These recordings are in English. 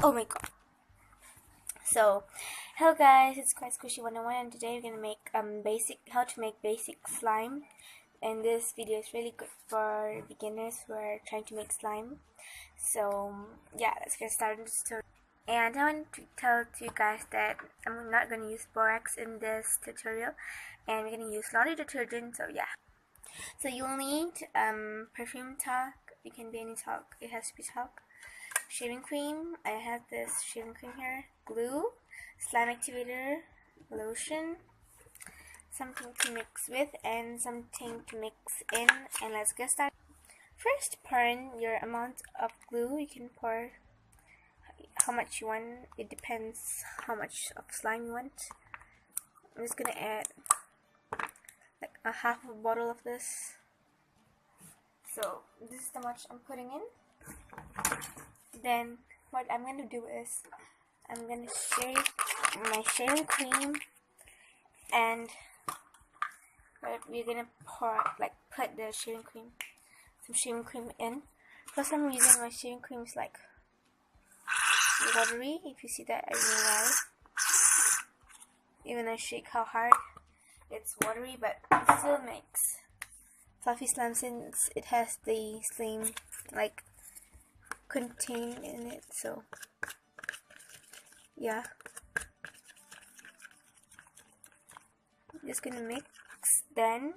Oh my god. So, hello guys, it's Quite Squishy 101, and today we're gonna make how to make basic slime. And this video is really good for beginners who are trying to make slime. So yeah, let's get started. And I want to tell to you guys that I'm not gonna use borax in this tutorial, and we're gonna use Lottie detergent. So yeah. So you'll need perfume talc. It can be any talc. It has to be talc. Shaving cream. I have this shaving cream here. Glue, slime activator, lotion, something to mix with, and something to mix in. And let's get started. First, pour in your amount of glue. You can pour how much you want. It depends how much of slime you want. I'm just gonna add like a half a bottle of this. So this is how much I'm putting in. Then what I'm gonna do is I'm gonna shake my shaving cream, and we're gonna put the shaving cream, some shaving cream in. For some reason my shaving cream is like watery. If you see that, I don't know why. Even I shake how hard, it's watery, but it still makes fluffy slime since it has the slime like contained in it. So yeah, I'm just gonna mix. Then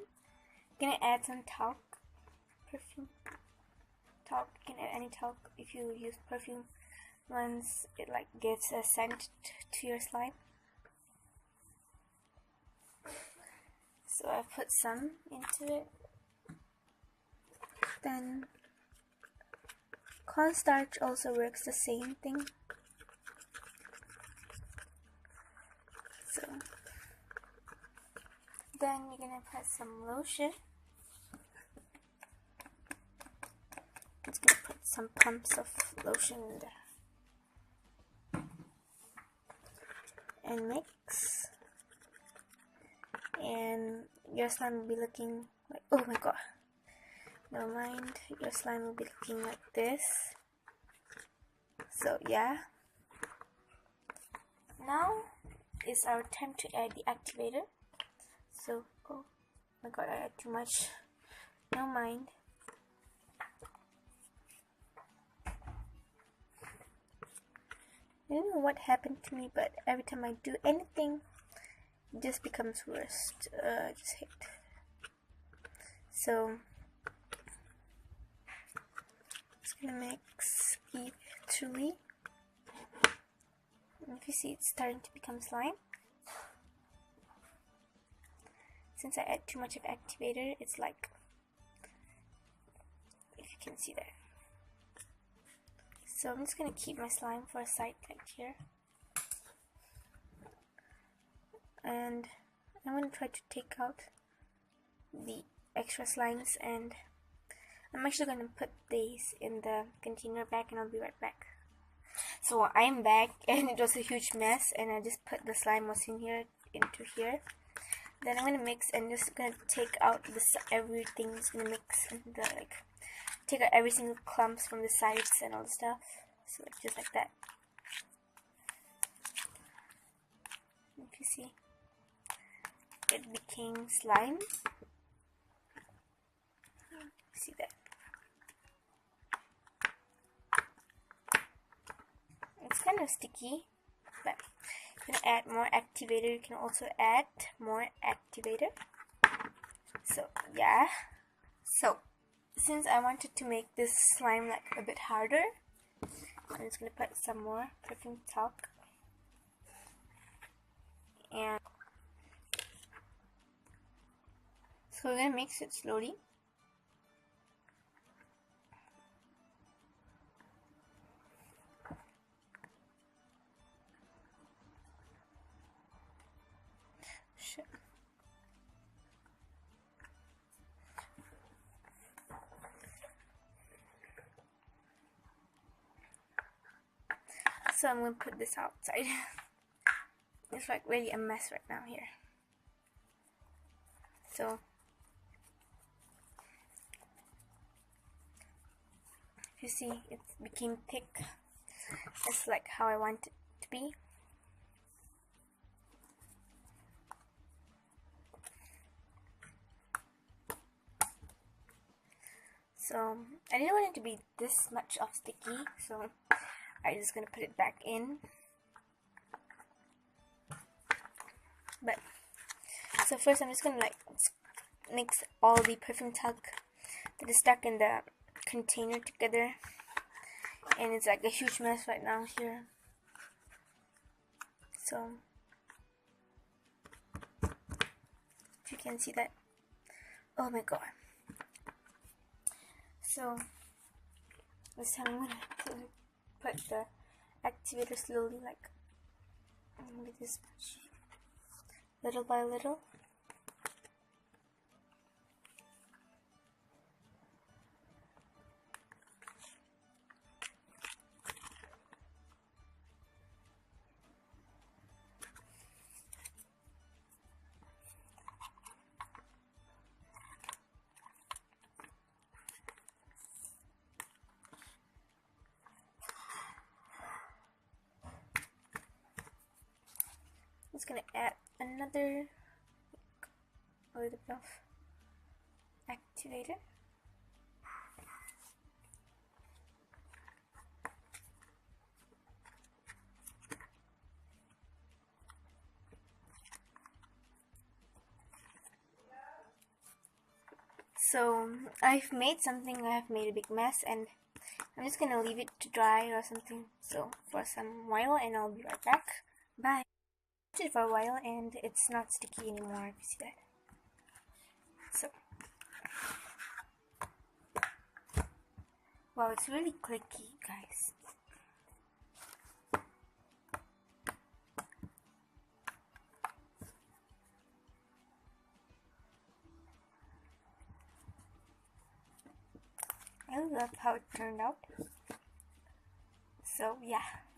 gonna add some talc, perfume talc. You can add any talc if you use perfume. Once it like gives a scent to your slime. So I put some into it. Then cornstarch also works the same thing. So then you're gonna put some lotion. I'm just gonna put some pumps of lotion in there and mix. And your slime will be looking like, oh my god, never mind, your slime will be looking like this. So yeah, now is our time to add the activator. So, oh my god, I add too much, no mind. I don't know what happened to me, but every time I do anything, it just becomes worse. I just hate. So just gonna mix evenly. If you see, it's starting to become slime. Since I add too much of activator, it's like, if you can see that. So I'm just gonna keep my slime for a side like here. And I'm going to try to take out the extra slimes, and I'm actually going to put these in the container back, and I'll be right back. So I'm back, and it was a huge mess, and I just put the slime was in here into here. Then I'm going to mix, and just going to take out everything's going to mix into the, like, take out every single clumps from the sides and all the stuff. So just like that. If you see, it became slime. See that? It's kind of sticky, but you can add more activator. You can also add more activator. So yeah. So since I wanted to make this slime like a bit harder, I'm just gonna put some more perfume talc. And so we're gonna mix it slowly. So I'm gonna put this outside. It's like really a mess right now here. So you see, it became thick. it's like how I want it to be. So I didn't want it to be this much of sticky, so I'm just gonna put it back in. But so first I'm just gonna like mix all the perfume talc that is stuck in the container together, and it's like a huge mess right now here. So if you can see that, oh my god. So this time I'm gonna put the activator slowly, like this much, little by little. Just gonna add another a little bit of activator. So I've made something, I've made a big mess, and I'm just gonna leave it to dry or something, so for some while, and I'll be right back. Bye. It for a while and it's not sticky anymore. You see that? So wow, it's really clicky, guys. I love how it turned out. So yeah.